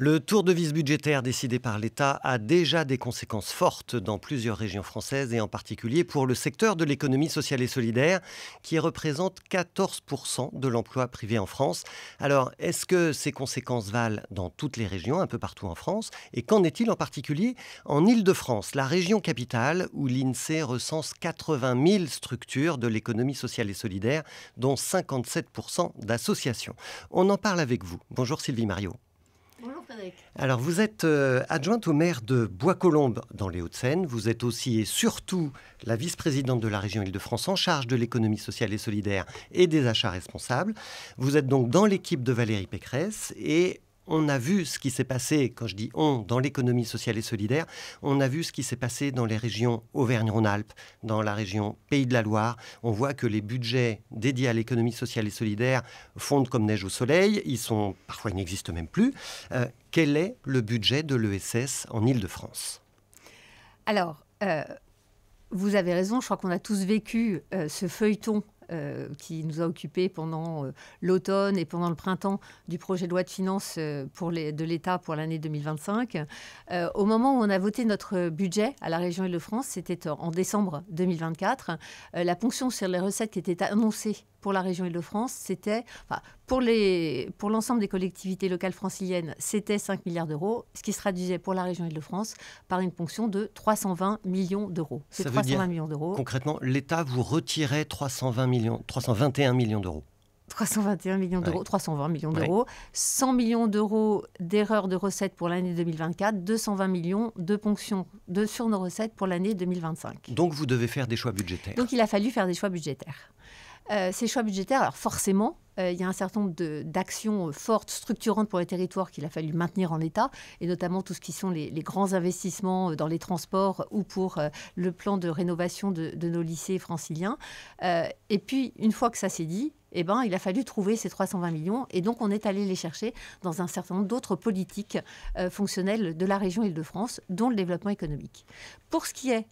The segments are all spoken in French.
Le tour de vis budgétaire décidé par l'État a déjà des conséquences fortes dans plusieurs régions françaises et en particulier pour le secteur de l'économie sociale et solidaire qui représente 14% de l'emploi privé en France. Alors, est-ce que ces conséquences valent dans toutes les régions, un peu partout en France? Et qu'en est-il en particulier en Île-de-France, la région capitale où l'INSEE recense 80 000 structures de l'économie sociale et solidaire, dont 57% d'associations? On en parle avec vous. Bonjour Sylvie Mariot. Bonjour Frédéric. Alors, vous êtes adjointe au maire de Bois-Colombes dans les Hauts-de-Seine. Vous êtes aussi et surtout la vice-présidente de la région Île-de-France en charge de l'économie sociale et solidaire et des achats responsables. Vous êtes donc dans l'équipe de Valérie Pécresse et on a vu ce qui s'est passé, quand je dis on, dans l'économie sociale et solidaire, on a vu ce qui s'est passé dans les régions Auvergne-Rhône-Alpes, dans la région Pays de la Loire. On voit que les budgets dédiés à l'économie sociale et solidaire fondent comme neige au soleil. Parfois, ils n'existent même plus. Quel est le budget de l'ESS en Île-de-France? Alors, vous avez raison, je crois qu'on a tous vécu ce feuilleton qui nous a occupés pendant l'automne et pendant le printemps du projet de loi de finances de l'État pour l'année 2025. Au moment où on a voté notre budget à la région Île-de-France, c'était en décembre 2024, la ponction sur les recettes qui était annoncée pour la région Île-de-France, c'était, pour l'ensemble des collectivités locales franciliennes, c'était 5 milliards d'euros, ce qui se traduisait pour la région Île-de-France par une ponction de 320 millions d'euros. C'est 320 millions d'euros. Concrètement, l'État vous retirait 321 millions d'euros. 321 millions d'euros, ouais. 320 millions d'euros, 100 millions d'euros d'erreurs de recettes pour l'année 2024, 220 millions de ponctions sur nos recettes pour l'année 2025. Donc vous devez faire des choix budgétaires. Donc il a fallu faire des choix budgétaires. Ces choix budgétaires, alors forcément, il y a un certain nombre d'actions fortes, structurantes pour les territoires qu'il a fallu maintenir en l'état, et notamment tout ce qui sont les grands investissements dans les transports ou pour le plan de rénovation de nos lycées franciliens. Et puis, une fois que ça s'est dit, il a fallu trouver ces 320 millions, et donc on est allé les chercher dans un certain nombre d'autres politiques fonctionnelles de la région Île-de-France, dont le développement économique. Pour ce qui est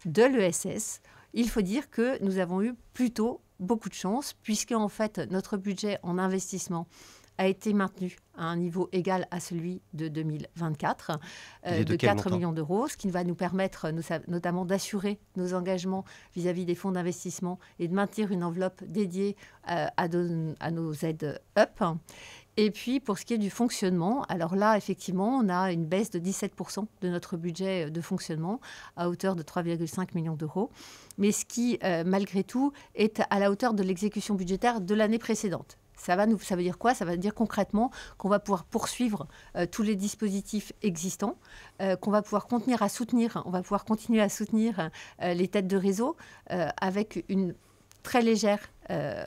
de l'ESS, il faut dire que nous avons eu plutôt beaucoup de chance, puisque en fait notre budget en investissement a été maintenu à un niveau égal à celui de 2024, de 4 millions d'euros, ce qui va nous permettre notamment d'assurer nos engagements vis-à-vis des fonds d'investissement et de maintenir une enveloppe dédiée à nos aides UP. Et puis, pour ce qui est du fonctionnement, alors là, effectivement, on a une baisse de 17% de notre budget de fonctionnement à hauteur de 3,5 millions d'euros. Mais ce qui, malgré tout, est à la hauteur de l'exécution budgétaire de l'année précédente. Ça veut dire quoi? Ça veut dire concrètement qu'on va pouvoir poursuivre tous les dispositifs existants, qu'on va pouvoir continuer à soutenir les têtes de réseau avec une très légère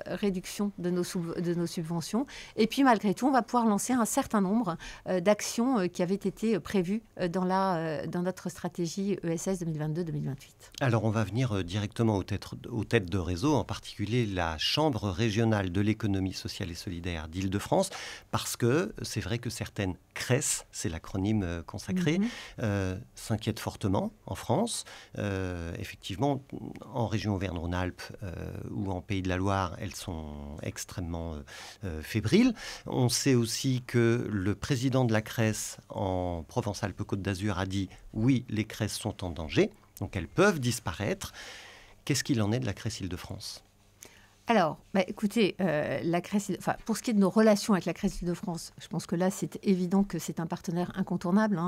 réduction de nos subventions. Et puis, malgré tout, on va pouvoir lancer un certain nombre d'actions qui avaient été prévues dans notre stratégie ESS 2022-2028. Alors, on va venir directement aux têtes de réseau, en particulier la Chambre régionale de l'économie sociale et solidaire d'Île-de-France, parce que c'est vrai que certaines CRES, c'est l'acronyme consacré, s'inquiètent fortement en France. Effectivement, en région Auvergne-Rhône-Alpes ou en Pays de la Loire, elles sont extrêmement fébriles. On sait aussi que le président de la CRES en Provence-Alpes-Côte d'Azur a dit « oui, les CRES sont en danger, donc elles peuvent disparaître ». Qu'est-ce qu'il en est de la CRES Île-de-France ? Alors, écoutez, pour ce qui est de nos relations avec la CRES Île-de-France, je pense que là, c'est évident que c'est un partenaire incontournable.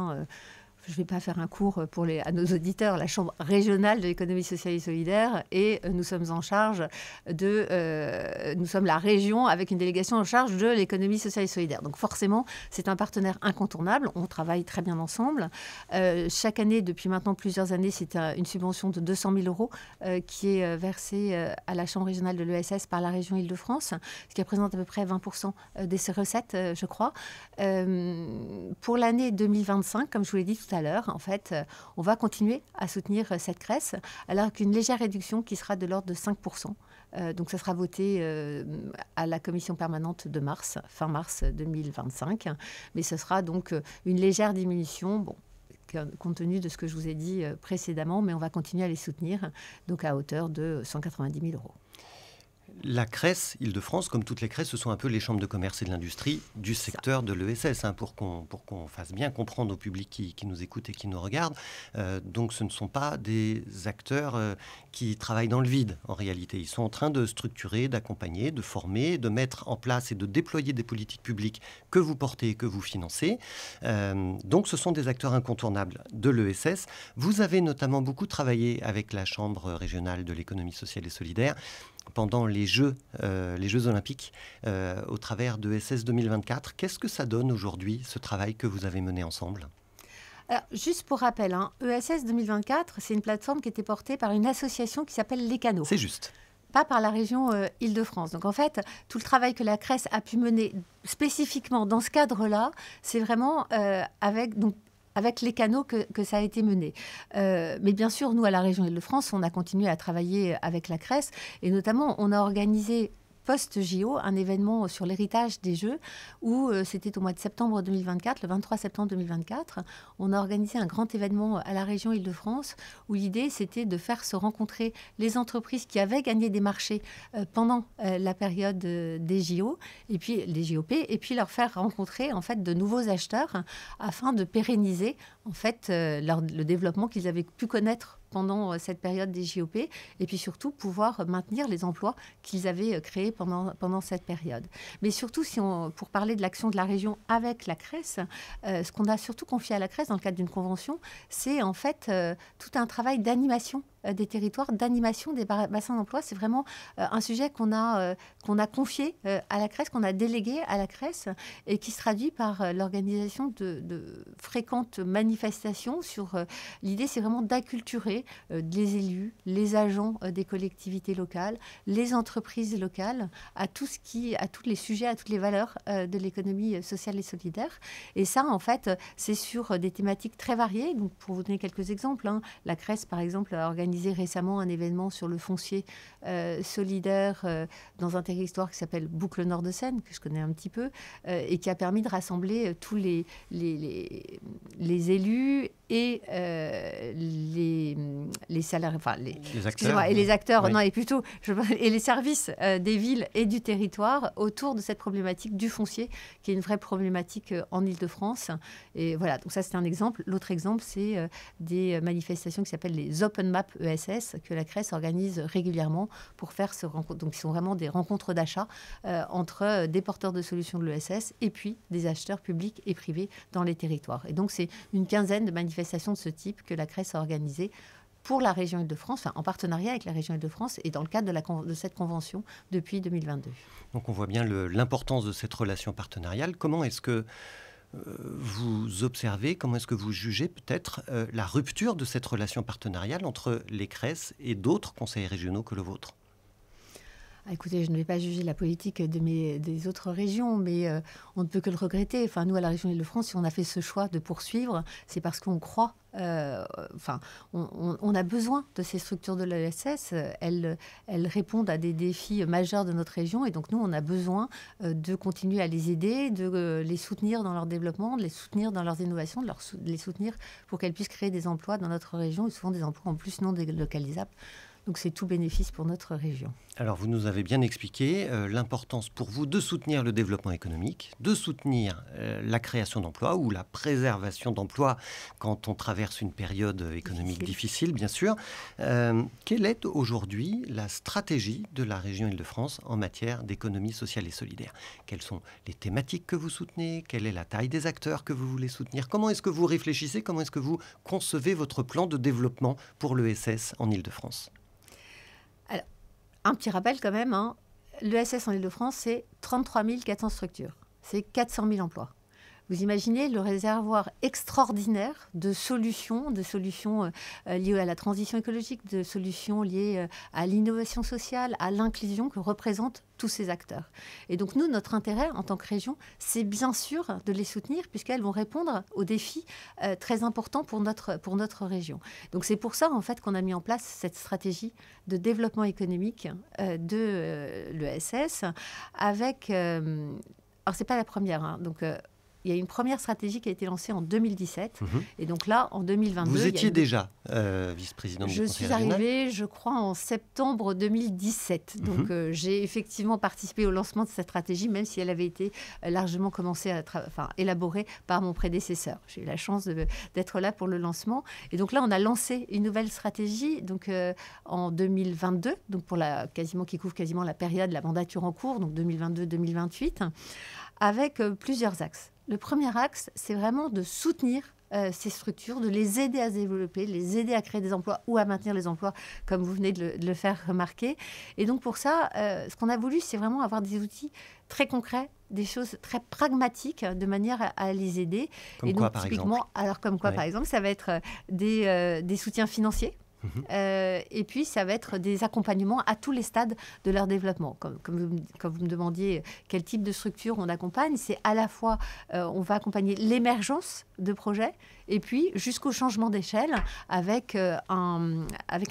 Je ne vais pas faire un cours à nos auditeurs, la Chambre régionale de l'économie sociale et solidaire, et nous sommes en charge nous sommes la région avec une délégation en charge de l'économie sociale et solidaire. Donc forcément, c'est un partenaire incontournable. On travaille très bien ensemble. Chaque année, depuis maintenant plusieurs années, c'est une subvention de 200 000 euros qui est versée à la Chambre régionale de l'ESS par la région Île-de-France, ce qui représente à peu près 20% de ses recettes, je crois. Pour l'année 2025, comme je vous l'ai dit tout à l'heure, en fait, on va continuer à soutenir cette CRES, alors qu'une légère réduction qui sera de l'ordre de 5%. Donc, ça sera voté à la commission permanente de fin mars 2025. Mais ce sera donc une légère diminution, compte tenu de ce que je vous ai dit précédemment, mais on va continuer à les soutenir, donc à hauteur de 190 000 euros. La CRES Île-de-France, comme toutes les CRES, ce sont un peu les chambres de commerce et de l'industrie du secteur de l'ESS, pour qu'on fasse bien comprendre au public qui nous écoute et qui nous regarde. Donc ce ne sont pas des acteurs qui travaillent dans le vide, en réalité. Ils sont en train de structurer, d'accompagner, de former, de mettre en place et de déployer des politiques publiques que vous portez et que vous financez. Donc ce sont des acteurs incontournables de l'ESS. Vous avez notamment beaucoup travaillé avec la Chambre régionale de l'économie sociale et solidaire pendant les Jeux olympiques au travers de ESS 2024. Qu'est-ce que ça donne aujourd'hui, ce travail que vous avez mené ensemble ? Alors, juste pour rappel, ESS 2024, c'est une plateforme qui était portée par une association qui s'appelle Les Canaux. C'est juste. Pas par la région Île-de-France. Donc en fait, tout le travail que la CRES a pu mener spécifiquement dans ce cadre-là, c'est vraiment avec les canaux que ça a été mené. Mais bien sûr, nous, à la région Île-de-France, on a continué à travailler avec la CRES et notamment, on a organisé post-JO, un événement sur l'héritage des Jeux, où c'était au mois de septembre 2024, le 23 septembre 2024. On a organisé un grand événement à la région Île-de-France, où l'idée, c'était de faire se rencontrer les entreprises qui avaient gagné des marchés pendant la période des JO, et puis les JOP, et puis leur faire rencontrer en fait de nouveaux acheteurs afin de pérenniser en fait le développement qu'ils avaient pu connaître pendant cette période des JOP, et puis surtout pouvoir maintenir les emplois qu'ils avaient créés pendant cette période. Mais surtout, pour parler de l'action de la région avec la CRES, ce qu'on a surtout confié à la CRES dans le cadre d'une convention, c'est en fait tout un travail d'animation des territoires, d'animation des bassins d'emploi. C'est vraiment un sujet qu'on a confié à la CRES, qu'on a délégué à la CRES, et qui se traduit par l'organisation de fréquentes manifestations sur l'idée, c'est vraiment d'acculturer les élus, les agents des collectivités locales, les entreprises locales, à tous les sujets, à toutes les valeurs de l'économie sociale et solidaire. Et ça, en fait, c'est sur des thématiques très variées. Donc, pour vous donner quelques exemples, la CRES, par exemple, a organisé récemment un événement sur le foncier solidaire dans un territoire qui s'appelle Boucle Nord de Seine, que je connais un petit peu, et qui a permis de rassembler tous les élus et les salariés, enfin les acteurs, et les acteurs, oui. Non, et les services des villes et du territoire autour de cette problématique du foncier, qui est une vraie problématique en Île-de-France. Et voilà, donc ça c'est un exemple. L'autre exemple, c'est des manifestations qui s'appellent les Open Map ESS, que la CRES organise régulièrement pour faire ce rencontre. Donc, ils sont vraiment des rencontres d'achat entre des porteurs de solutions de l'ESS et puis des acheteurs publics et privés dans les territoires. Et donc, c'est une quinzaine de manifestations de ce type que la CRES a organisées pour la région Île-de-France, en partenariat avec la région Île-de-France et dans le cadre de cette convention depuis 2022. Donc, on voit bien l'importance de cette relation partenariale. Comment est-ce que vous observez, comment est-ce que vous jugez peut-être la rupture de cette relation partenariale entre les CRES et d'autres conseils régionaux que le vôtre ? Écoutez, je ne vais pas juger la politique des autres régions, mais on ne peut que le regretter. Enfin, nous, à la région Île-de-France, si on a fait ce choix de poursuivre, c'est parce qu'on croit. On a besoin de ces structures de l'ESS. Elles répondent à des défis majeurs de notre région. Et donc, nous, on a besoin de continuer à les aider, de les soutenir dans leur développement, de les soutenir dans leurs innovations, de les soutenir pour qu'elles puissent créer des emplois dans notre région, et souvent des emplois en plus non délocalisables. Donc, c'est tout bénéfice pour notre région. Alors, vous nous avez bien expliqué l'importance pour vous de soutenir le développement économique, de soutenir la création d'emplois ou la préservation d'emplois quand on traverse une période économique difficile, bien sûr. Quelle est aujourd'hui la stratégie de la région Île-de-France en matière d'économie sociale et solidaire ? Quelles sont les thématiques que vous soutenez ? Quelle est la taille des acteurs que vous voulez soutenir ? Comment est-ce que vous réfléchissez ? Comment est-ce que vous concevez votre plan de développement pour l'ESS en Île-de-France ? Alors, un petit rappel quand même, l'ESS en Île-de-France, c'est 33 400 structures, c'est 400 000 emplois. Vous imaginez le réservoir extraordinaire de solutions liées à la transition écologique, de solutions liées à l'innovation sociale, à l'inclusion que représentent tous ces acteurs. Et donc nous, notre intérêt en tant que région, c'est bien sûr de les soutenir puisqu'elles vont répondre aux défis très importants pour notre région. Donc c'est pour ça en fait qu'on a mis en place cette stratégie de développement économique de l'ESS avec... alors c'est pas la première, donc... Il y a une première stratégie qui a été lancée en 2017. Et donc là, en 2022... Vous étiez déjà vice-présidente du conseil régional ? Je suis arrivée, je crois, en septembre 2017. Donc j'ai effectivement participé au lancement de cette stratégie, même si elle avait été largement élaborée par mon prédécesseur. J'ai eu la chance d'être là pour le lancement. Et donc là, on a lancé une nouvelle stratégie donc, en 2022, donc qui couvre quasiment la période, la mandature en cours, donc 2022-2028, avec plusieurs axes. Le premier axe, c'est vraiment de soutenir ces structures, de les aider à se développer, les aider à créer des emplois ou à maintenir les emplois, comme vous venez de le faire remarquer. Et donc pour ça, ce qu'on a voulu, c'est vraiment avoir des outils très concrets, des choses très pragmatiques, de manière à les aider. Comme quoi, par exemple ? Alors comme quoi, par exemple, ça va être des soutiens financiers. Et puis, ça va être des accompagnements à tous les stades de leur développement. Comme vous me demandiez quel type de structure on accompagne, c'est à la fois, on va accompagner l'émergence de projets et puis jusqu'au changement d'échelle avec un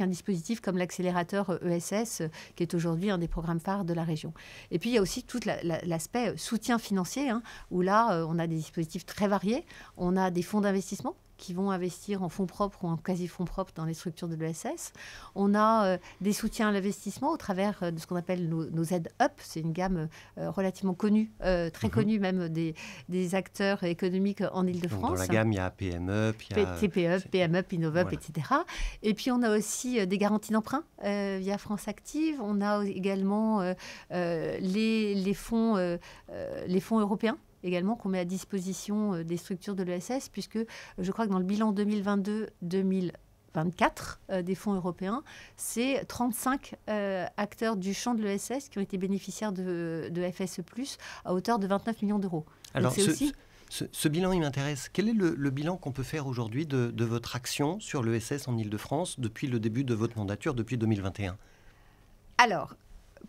dispositif comme l'accélérateur ESS, qui est aujourd'hui un des programmes phares de la région. Et puis, il y a aussi tout l'aspect soutien financier, où là, on a des dispositifs très variés. On a des fonds d'investissement qui vont investir en fonds propres ou en quasi-fonds propres dans les structures de l'ESS. On a des soutiens à l'investissement au travers de ce qu'on appelle nos aides-up. C'est une gamme relativement connue, très connue même des acteurs économiques en Ile-de-France. Dans la gamme, il y a PME, il y a TPE, PME, Innoveup, voilà. etc. Et puis, on a aussi des garanties d'emprunt via France Active. On a également les fonds européens également qu'on met à disposition des structures de l'ESS, puisque je crois que dans le bilan 2022-2024 des fonds européens, c'est 35 acteurs du champ de l'ESS qui ont été bénéficiaires de FSE+, à hauteur de 29 millions d'euros. Alors, ce bilan, il m'intéresse. Quel est le bilan qu'on peut faire aujourd'hui de votre action sur l'ESS en Ile-de-France depuis le début de votre mandature, depuis 2021 ? Alors,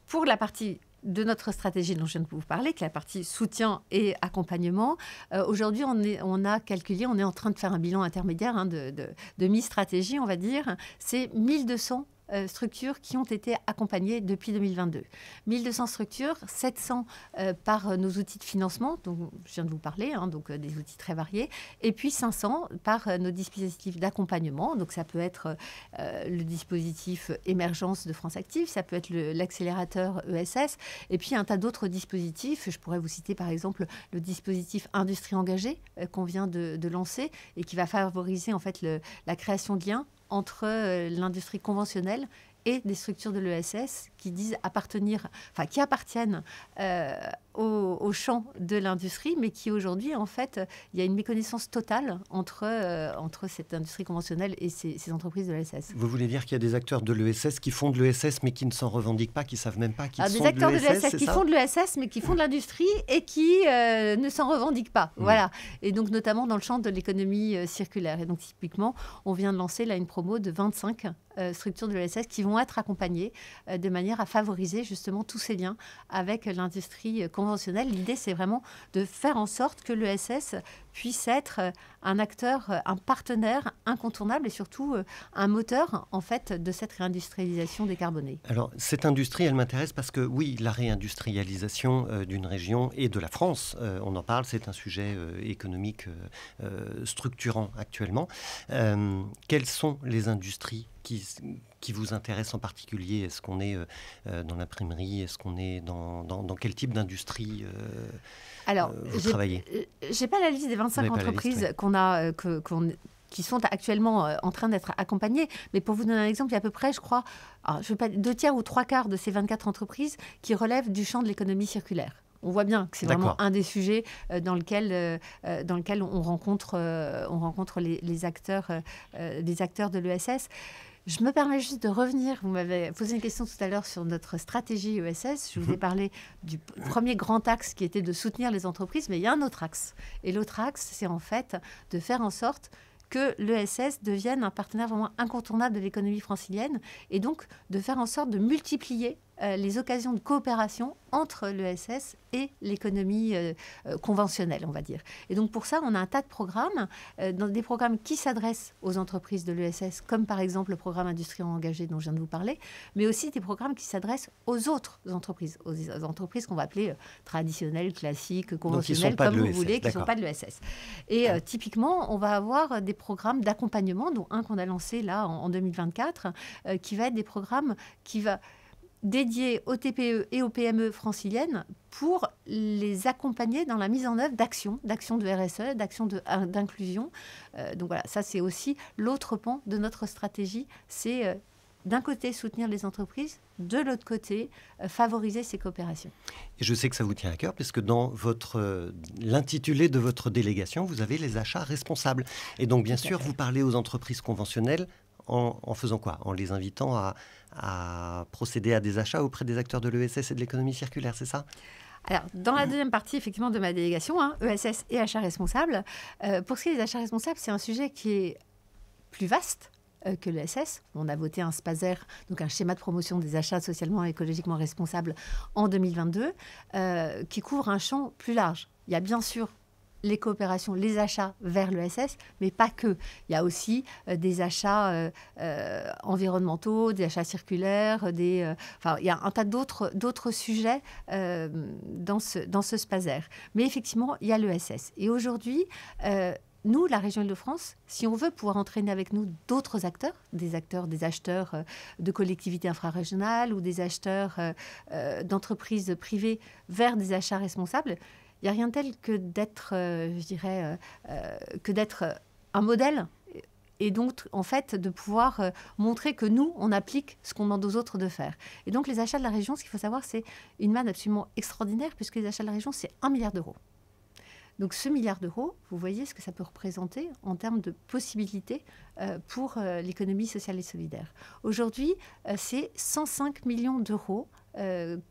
pour la partie de notre stratégie dont je viens de vous parler, qui est la partie soutien et accompagnement. Aujourd'hui, on est en train de faire un bilan intermédiaire de mi-stratégie, on va dire. C'est 1200 structures qui ont été accompagnées depuis 2022. 1200 structures, 700 par nos outils de financement, dont je viens de vous parler, donc des outils très variés, et puis 500 par nos dispositifs d'accompagnement. Donc ça peut être le dispositif Émergence de France Active, ça peut être l'accélérateur ESS, et puis un tas d'autres dispositifs. Je pourrais vous citer par exemple le dispositif Industrie engagée qu'on vient de lancer et qui va favoriser en fait la création de liens entre l'industrie conventionnelle et des structures de l'ESS qui appartiennent au champ de l'industrie, mais qui aujourd'hui, en fait, il y a une méconnaissance totale entre cette industrie conventionnelle et ces entreprises de l'ESS. Vous voulez dire qu'il y a des acteurs de l'ESS qui font de l'ESS, mais qui ne s'en revendiquent pas, qui ne savent même pas qu'ils sont de l'ESS, des acteurs de l'ESS qui font de l'ESS, mais qui font de l'industrie et qui ne s'en revendiquent pas. Voilà. Et donc, notamment dans le champ de l'économie circulaire. Et donc, typiquement, on vient de lancer là une promo de 25 structures de l'ESS qui vont être accompagnées de manière à favoriser justement tous ces liens avec l'industrie conventionnelle. L'idée, c'est vraiment de faire en sorte que l'ESS puisse être un acteur, un partenaire incontournable et surtout un moteur en fait de cette réindustrialisation décarbonée. Alors cette industrie, elle m'intéresse parce que oui, la réindustrialisation d'une région et de la France, on en parle, c'est un sujet économique structurant actuellement. Quelles sont les industries qui vous intéressent en particulier? Est-ce qu'on est dans l'imprimerie? Est-ce qu'on est dans quel type d'industrie vous travaillez? Je n'ai pas la liste des 25 entreprises qui sont actuellement en train d'être accompagnées. Mais pour vous donner un exemple, il y a à peu près, je crois, 2 tiers ou 3 quarts de ces 24 entreprises qui relèvent du champ de l'économie circulaire. On voit bien que c'est vraiment un des sujets dans lequel on rencontre les acteurs de l'ESS. Je me permets juste de revenir. Vous m'avez posé une question tout à l'heure sur notre stratégie ESS. Je vous ai parlé du premier grand axe qui était de soutenir les entreprises, mais il y a un autre axe. Et l'autre axe, c'est en fait de faire en sorte que l'ESS devienne un partenaire vraiment incontournable de l'économie francilienne et donc de faire en sorte de multiplier les occasions de coopération entre l'ESS et l'économie conventionnelle, on va dire. Et donc pour ça, on a un tas de programmes, dans des programmes qui s'adressent aux entreprises de l'ESS, comme par exemple le programme Industrie engagée dont je viens de vous parler, mais aussi des programmes qui s'adressent aux autres entreprises, aux entreprises qu'on va appeler traditionnelles, classiques, conventionnelles, comme vous voulez, qui ne sont pas de l'ESS. Et typiquement, on va avoir des programmes d'accompagnement, dont un qu'on a lancé là en 2024, qui va être des programmes qui va dédiés aux TPE et aux PME franciliennes pour les accompagner dans la mise en œuvre d'actions de RSE, d'actions d'inclusion. Donc voilà, ça c'est aussi l'autre pan de notre stratégie, c'est d'un côté soutenir les entreprises, de l'autre côté favoriser ces coopérations. Et je sais que ça vous tient à cœur, puisque dans l'intitulé de votre délégation, vous avez les achats responsables. Et donc bien sûr, vous parlez aux entreprises conventionnelles en faisant quoi? En les invitant à procéder à des achats auprès des acteurs de l'ESS et de l'économie circulaire, c'est ça? Alors, dans la deuxième partie, effectivement, de ma délégation, ESS et achats responsables, pour ce qui est des achats responsables, c'est un sujet qui est plus vaste que l'ESS. On a voté un SPASER, donc un schéma de promotion des achats socialement et écologiquement responsables en 2022, qui couvre un champ plus large. Il y a bien sûr les coopérations, les achats vers l'ESS, mais pas que. Il y a aussi des achats environnementaux, des achats circulaires, il y a un tas d'autres sujets dans ce SPASER. Mais effectivement, il y a l'ESS. Et aujourd'hui, nous, la région Île-de-France, si on veut pouvoir entraîner avec nous d'autres acteurs, des acheteurs de collectivités infrarégionales ou des acheteurs d'entreprises privées vers des achats responsables, il n'y a rien tel que d'être, un modèle et donc, en fait, de pouvoir montrer que nous, on applique ce qu'on demande aux autres de faire. Et donc, les achats de la région, ce qu'il faut savoir, c'est une manne absolument extraordinaire puisque les achats de la région, c'est 1 milliard d'euros. Donc, ce milliard d'euros, vous voyez ce que ça peut représenter en termes de possibilités pour l'économie sociale et solidaire. Aujourd'hui, c'est 105 millions d'euros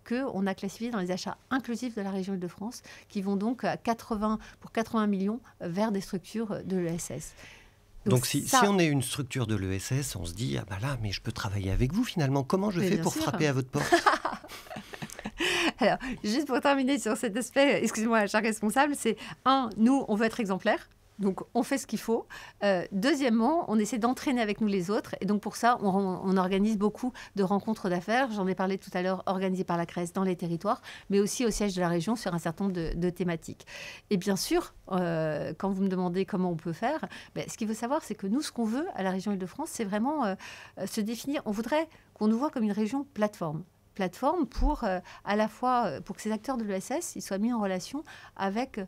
qu'on a classifié dans les achats inclusifs de la région Île-de-France, qui vont donc pour 80 millions vers des structures de l'ESS. Donc si on est une structure de l'ESS, on se dit, ah bah là, mais je peux travailler avec vous finalement. Comment je fais pour frapper à votre porte? Alors, juste pour terminer sur cet aspect, excusez-moi, achat responsable, c'est nous, on veut être exemplaires. Donc, on fait ce qu'il faut. Deuxièmement, on essaie d'entraîner avec nous les autres. Et donc, pour ça, on organise beaucoup de rencontres d'affaires. J'en ai parlé tout à l'heure, organisées par la CRES dans les territoires, mais aussi au siège de la région sur un certain nombre de thématiques. Et bien sûr, quand vous me demandez comment on peut faire, ce qu'il faut savoir, c'est que nous, ce qu'on veut à la région Île-de-France, c'est vraiment se définir. On voudrait qu'on nous voit comme une région plateforme pour à la fois pour que ces acteurs de l'ESS ils soient mis en relation avec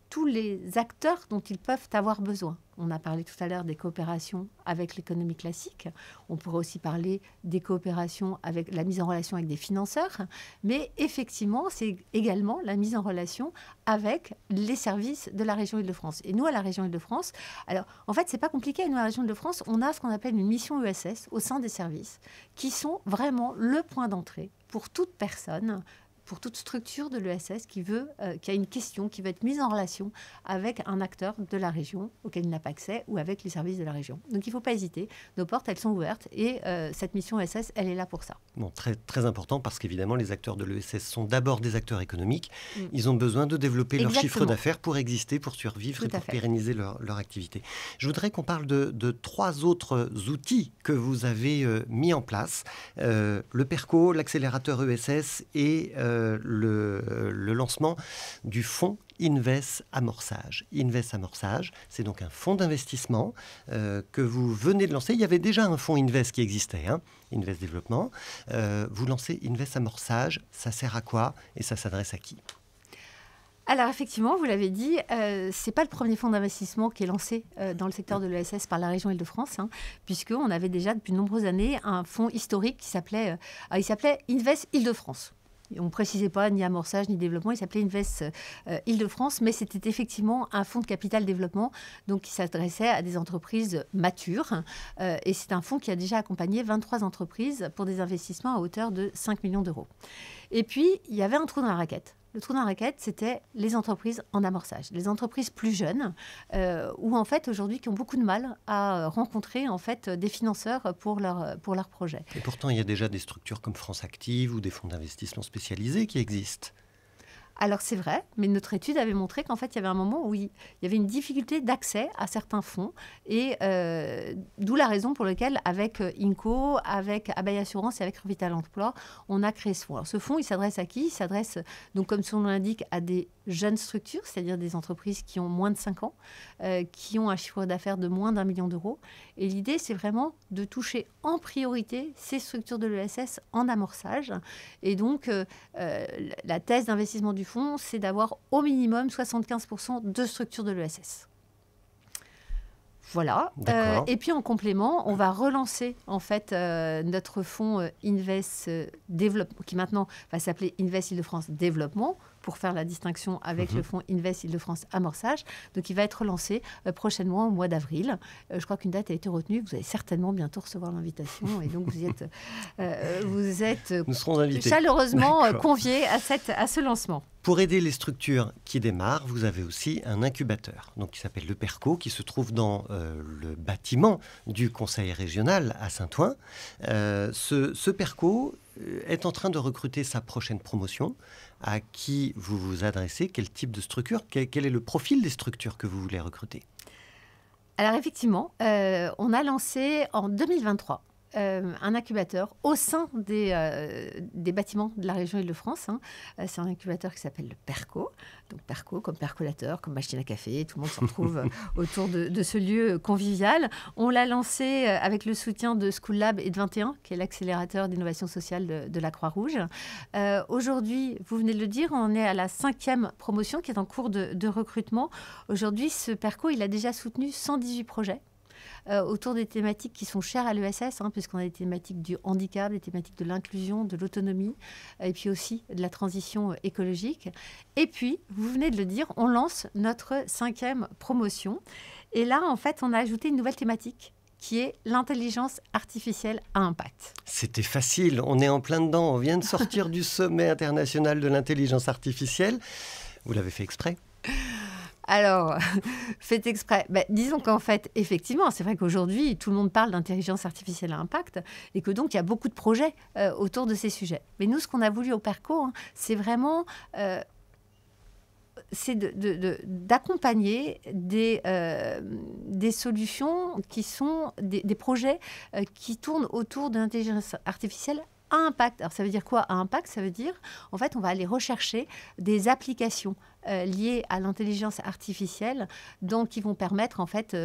tous les acteurs dont ils peuvent avoir besoin. On a parlé tout à l'heure des coopérations avec l'économie classique. On pourrait aussi parler des coopérations avec la mise en relation avec des financeurs. Mais effectivement, c'est également la mise en relation avec les services de la région Île-de-France. Et nous, à la région Île-de-France, alors en fait, c'est pas compliqué. Nous, à la région Île-de-France, on a ce qu'on appelle une mission ESS au sein des services qui sont vraiment le point d'entrée pour toute personne, pour toute structure de l'ESS qui a une question, qui veut être mise en relation avec un acteur de la région auquel il n'a pas accès ou avec les services de la région. Donc, il ne faut pas hésiter. Nos portes, elles sont ouvertes et cette mission ESS, elle est là pour ça. Bon, très, très important parce qu'évidemment, les acteurs de l'ESS sont d'abord des acteurs économiques. Ils ont besoin de développer leur chiffre d'affaires pour exister, pour survivre et pour pérenniser leur activité. Je voudrais qu'on parle de 3 autres outils que vous avez mis en place. Le PERCO, l'accélérateur ESS et le lancement du fonds Invest Amorçage. Invest Amorçage, c'est donc un fonds d'investissement que vous venez de lancer. Il y avait déjà un fonds Invest qui existait, Invest Développement. Vous lancez Invest Amorçage, ça sert à quoi et ça s'adresse à qui? Alors effectivement, vous l'avez dit, ce n'est pas le premier fonds d'investissement qui est lancé dans le secteur de l'ESS par la région Île-de-France, puisqu'on avait déjà depuis de nombreuses années un fonds historique qui s'appelait Invest Île-de-France. On ne précisait pas ni amorçage ni développement, il s'appelait Invest Île-de-France, mais c'était effectivement un fonds de capital développement donc qui s'adressait à des entreprises matures. Et c'est un fonds qui a déjà accompagné 23 entreprises pour des investissements à hauteur de 5 millions d'euros. Et puis, il y avait un trou dans la raquette. Le trou dans la raquette, c'était les entreprises en amorçage, les entreprises plus jeunes, ou en fait aujourd'hui qui ont beaucoup de mal à rencontrer en fait des financeurs pour leur projet. Et pourtant, il y a déjà des structures comme France Active ou des fonds d'investissement spécialisés qui existent. Alors c'est vrai, mais notre étude avait montré qu'en fait il y avait un moment où il y avait une difficulté d'accès à certains fonds, et d'où la raison pour laquelle avec INCO, avec Abeille Assurance et avec Revital Emploi, on a créé ce fonds. Alors ce fonds, il s'adresse à qui? Il s'adresse donc, comme son nom l'indique, à des jeunes structures, c'est-à-dire des entreprises qui ont moins de 5 ans, qui ont un chiffre d'affaires de moins d'1 million d'euros. Et l'idée, c'est vraiment de toucher en priorité ces structures de l'ESS en amorçage. Et donc, la thèse d'investissement du fonds, c'est d'avoir au minimum 75% de structures de l'ESS. Voilà. Et puis en complément, on va relancer en fait notre fonds Invest Développement, qui maintenant va s'appeler Invest Île-de-France Développement, pour faire la distinction avec le fonds Invest Île-de-France Amorçage. Donc il va être lancé prochainement au mois d'avril. Je crois qu'une date a été retenue. Vous allez certainement bientôt recevoir l'invitation. Et donc vous êtes Nous serons invités. Chaleureusement conviés à ce lancement. Pour aider les structures qui démarrent, vous avez aussi un incubateur donc, qui s'appelle le PERCO, qui se trouve dans le bâtiment du Conseil régional à Saint-Ouen. Ce PERCO est en train de recruter sa prochaine promotion. À qui vous vous adressez? Quel type de structure? Quel est le profil des structures que vous voulez recruter? Alors effectivement, on a lancé en 2023 un incubateur au sein des bâtiments de la région Île-de-France. C'est un incubateur qui s'appelle le PERCO. Donc PERCO comme percolateur, comme machine à café. Tout le monde se retrouve autour de ce lieu convivial. On l'a lancé avec le soutien de School Lab et de 21, qui est l'accélérateur d'innovation sociale de la Croix-Rouge. Aujourd'hui, vous venez de le dire, on est à la 5e promotion qui est en cours de recrutement. Aujourd'hui, ce PERCO, il a déjà soutenu 118 projets. Autour des thématiques qui sont chères à l'ESS, puisqu'on a des thématiques du handicap, des thématiques de l'inclusion, de l'autonomie, et puis aussi de la transition écologique. Et puis, vous venez de le dire, on lance notre 5e promotion. Et là, en fait, on a ajouté une nouvelle thématique qui est l'intelligence artificielle à impact. C'était facile, on est en plein dedans. On vient de sortir du sommet international de l'intelligence artificielle. Vous l'avez fait exprès? Alors, faites exprès. Disons qu'en fait, effectivement, c'est vrai qu'aujourd'hui, tout le monde parle d'intelligence artificielle à impact et que donc il y a beaucoup de projets autour de ces sujets. Mais nous, ce qu'on a voulu au PERCO, c'est vraiment d'accompagner des solutions qui sont des projets qui tournent autour de l'intelligence artificielle à impact. Alors, ça veut dire quoi à impact? Ça veut dire, en fait, on va aller rechercher des applications liées à l'intelligence artificielle, donc qui vont permettre, en fait,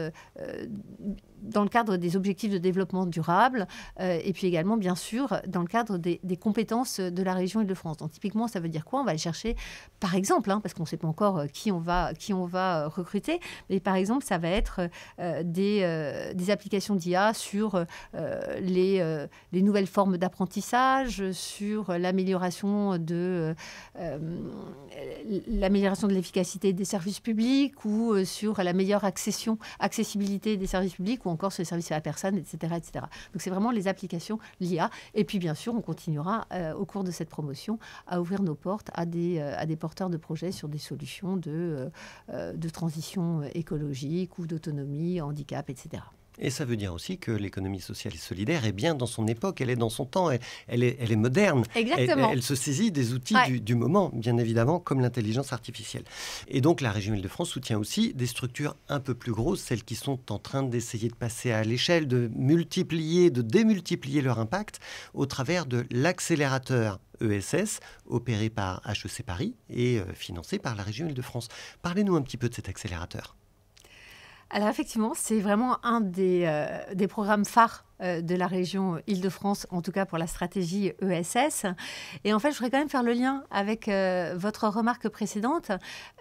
dans le cadre des objectifs de développement durable, et puis également, bien sûr, dans le cadre des compétences de la région Île-de-France. Donc, typiquement, ça veut dire quoi? On va aller chercher, par exemple, parce qu'on ne sait pas encore qui on va recruter, mais par exemple, ça va être des applications d'IA sur les nouvelles formes d'apprentissage, sur l'amélioration de l'efficacité des services publics, ou sur la meilleure accessibilité des services publics, ou encore sur les services à la personne, etc. etc. Donc, c'est vraiment les applications, l'IA. Et puis, bien sûr, on continuera au cours de cette promotion à ouvrir nos portes à des porteurs de projets sur des solutions de transition écologique ou d'autonomie, handicap, etc. Et ça veut dire aussi que l'économie sociale et solidaire est bien dans son époque, elle est dans son temps, elle est moderne. Exactement. Elle se saisit des outils du moment, bien évidemment, comme l'intelligence artificielle. Et donc la région Île-de-France soutient aussi des structures un peu plus grosses, celles qui sont en train d'essayer de passer à l'échelle, de démultiplier leur impact au travers de l'accélérateur ESS, opéré par HEC Paris et financé par la région Île-de-France. Parlez-nous un petit peu de cet accélérateur. Alors effectivement, c'est vraiment un des programmes phares de la région Île-de-France, en tout cas pour la stratégie ESS. Et en fait, je voudrais quand même faire le lien avec votre remarque précédente.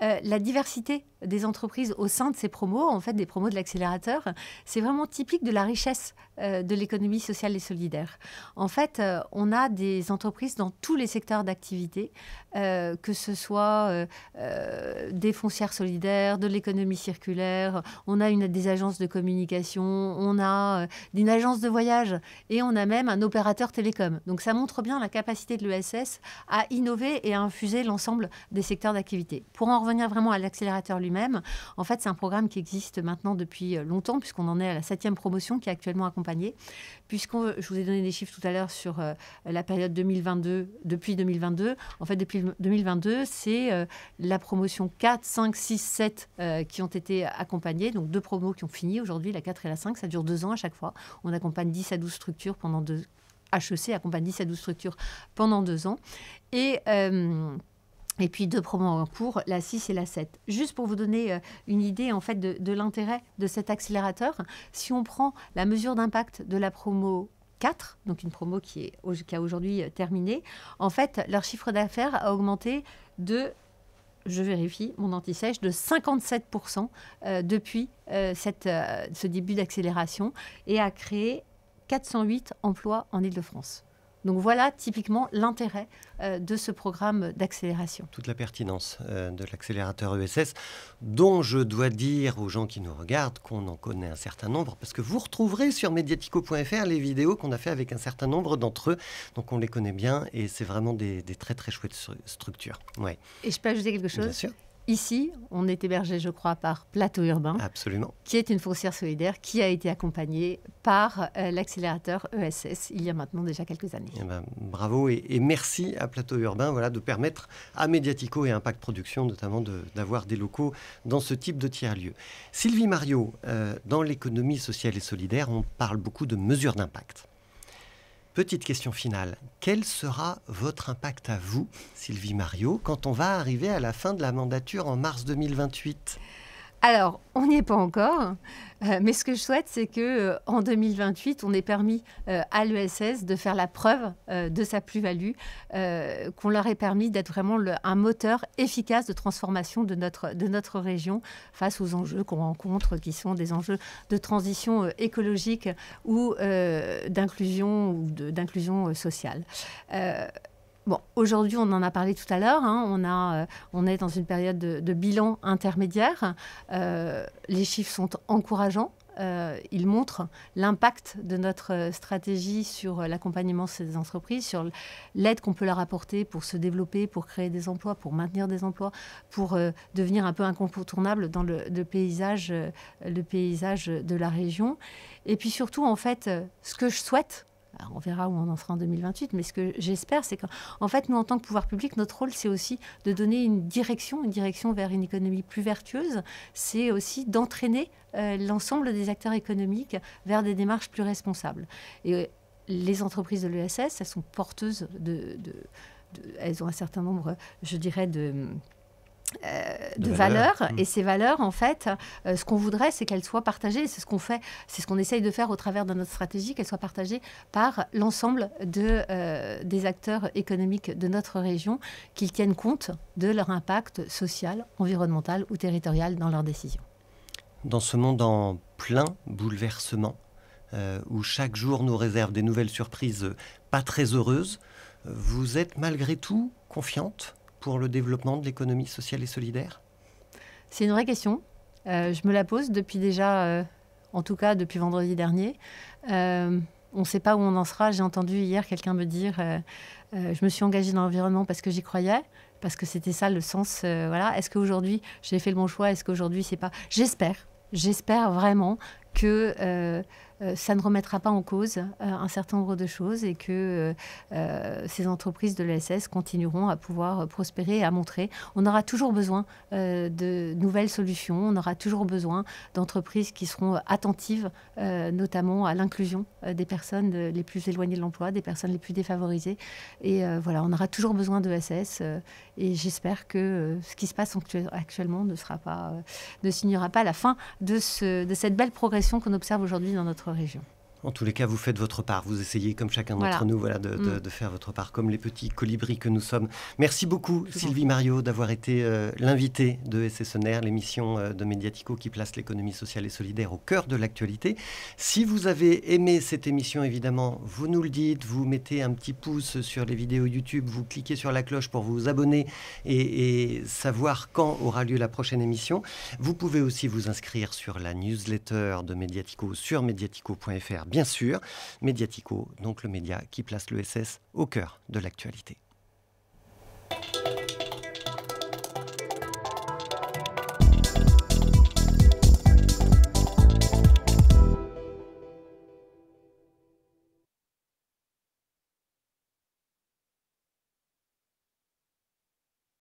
La diversité des entreprises au sein de ces promos, en fait des promos de l'accélérateur, c'est vraiment typique de la richesse de l'économie sociale et solidaire. En fait, on a des entreprises dans tous les secteurs d'activité, que ce soit des foncières solidaires, de l'économie circulaire, on a des agences de communication, on a une agence de de voyage et on a même un opérateur télécom. Donc ça montre bien la capacité de l'ESS à innover et à infuser l'ensemble des secteurs d'activité. Pour en revenir vraiment à l'accélérateur lui-même, en fait, c'est un programme qui existe maintenant depuis longtemps, puisqu'on en est à la 7e promotion qui est actuellement accompagnée. Je vous ai donné des chiffres tout à l'heure sur la période 2022, depuis 2022. En fait, depuis 2022, c'est la promotion 4, 5, 6, 7 qui ont été accompagnées. Donc 2 promos qui ont fini aujourd'hui, la 4 et la 5. Ça dure 2 ans à chaque fois. On accompagne 10 à 12 structures pendant 2 ans. HEC accompagne 10 à 12 structures pendant 2 ans. Et puis 2 promos en cours, la 6 et la 7. Juste pour vous donner une idée en fait, de l'intérêt de cet accélérateur, si on prend la mesure d'impact de la promo 4, donc une promo qui a aujourd'hui terminé, en fait, leur chiffre d'affaires a augmenté de, je vérifie, mon anti-sèche, de 57% depuis ce début d'accélération et a créé 408 emplois en Île-de-France. Donc voilà typiquement l'intérêt de ce programme d'accélération. Toute la pertinence de l'accélérateur ESS, dont je dois dire aux gens qui nous regardent qu'on en connaît un certain nombre, parce que vous retrouverez sur mediatico.fr les vidéos qu'on a fait avec un certain nombre d'entre eux. Donc on les connaît bien et c'est vraiment des très très chouettes structures. Ouais. Et je peux ajouter quelque chose ? Bien sûr. Ici, on est hébergé, je crois, par Plateau Urbain, Absolument. Qui est une foncière solidaire qui a été accompagnée par l'accélérateur ESS il y a maintenant déjà quelques années. Eh ben, bravo et merci à Plateau Urbain de permettre à Mediatico et Impact Production notamment d'avoir des locaux dans ce type de tiers-lieux. Sylvie Mariot, dans l'économie sociale et solidaire, on parle beaucoup de mesures d'impact. Petite question finale, quel sera votre impact à vous, Sylvie Mariot, quand on va arriver à la fin de la mandature en mars 2028 ? Alors, on n'y est pas encore, mais ce que je souhaite, c'est qu'en 2028, on ait permis à l'ESS de faire la preuve de sa plus-value, qu'on leur ait permis d'être vraiment un moteur efficace de transformation de notre région face aux enjeux qu'on rencontre, qui sont des enjeux de transition écologique ou d'inclusion sociale. Bon, aujourd'hui, on en a parlé tout à l'heure. On est dans une période de bilan intermédiaire. Les chiffres sont encourageants. Ils montrent l'impact de notre stratégie sur l'accompagnement de ces entreprises, sur l'aide qu'on peut leur apporter pour se développer, pour créer des emplois, pour maintenir des emplois, pour devenir un peu incontournable dans le paysage de la région. Et puis surtout, en fait, ce que je souhaite, alors on verra où on en sera en 2028, mais ce que j'espère, c'est qu'en fait, nous, en tant que pouvoir public, notre rôle, c'est aussi de donner une direction vers une économie plus vertueuse. C'est aussi d'entraîner l'ensemble des acteurs économiques vers des démarches plus responsables. Et les entreprises de l'ESS, elles sont porteuses elles ont un certain nombre, je dirais, de valeurs. Et ces valeurs, en fait, ce qu'on voudrait, c'est qu'elles soient partagées. C'est ce qu'on fait, c'est ce qu'on essaye de faire au travers de notre stratégie, qu'elles soient partagées par l'ensemble des acteurs économiques de notre région, qu'ils tiennent compte de leur impact social, environnemental ou territorial dans leurs décisions. Dans ce monde en plein bouleversement, où chaque jour nous réserve des nouvelles surprises pas très heureuses, vous êtes malgré tout confiante pour le développement de l'économie sociale et solidaire ? C'est une vraie question. Je me la pose depuis déjà, en tout cas depuis vendredi dernier. On ne sait pas où on en sera. J'ai entendu hier quelqu'un me dire je me suis engagée dans l'environnement parce que j'y croyais, parce que c'était ça le sens. Voilà. Est-ce qu'aujourd'hui, j'ai fait le bon choix ? Est-ce qu'aujourd'hui, c'est pas... J'espère vraiment que ça ne remettra pas en cause un certain nombre de choses et que ces entreprises de l'ESS continueront à pouvoir prospérer et à montrer. On aura toujours besoin de nouvelles solutions, on aura toujours besoin d'entreprises qui seront attentives notamment à l'inclusion des personnes les plus éloignées de l'emploi, des personnes les plus défavorisées. Et voilà, on aura toujours besoin de l'ESS et j'espère que ce qui se passe actuellement ne signera pas la fin de cette belle progression qu'on observe aujourd'hui dans notre région. En tous les cas, vous faites votre part. Vous essayez, comme chacun d'entre nous, de faire votre part, comme les petits colibris que nous sommes. Merci beaucoup, Sylvie Mariot, d'avoir été l'invitée de SSNR, l'émission de Mediatico qui place l'économie sociale et solidaire au cœur de l'actualité. Si vous avez aimé cette émission, évidemment, vous nous le dites, vous mettez un petit pouce sur les vidéos YouTube, vous cliquez sur la cloche pour vous abonner et savoir quand aura lieu la prochaine émission. Vous pouvez aussi vous inscrire sur la newsletter de Mediatico sur mediatico.fr. bien sûr, Mediatico, donc le média qui place l'ESS au cœur de l'actualité.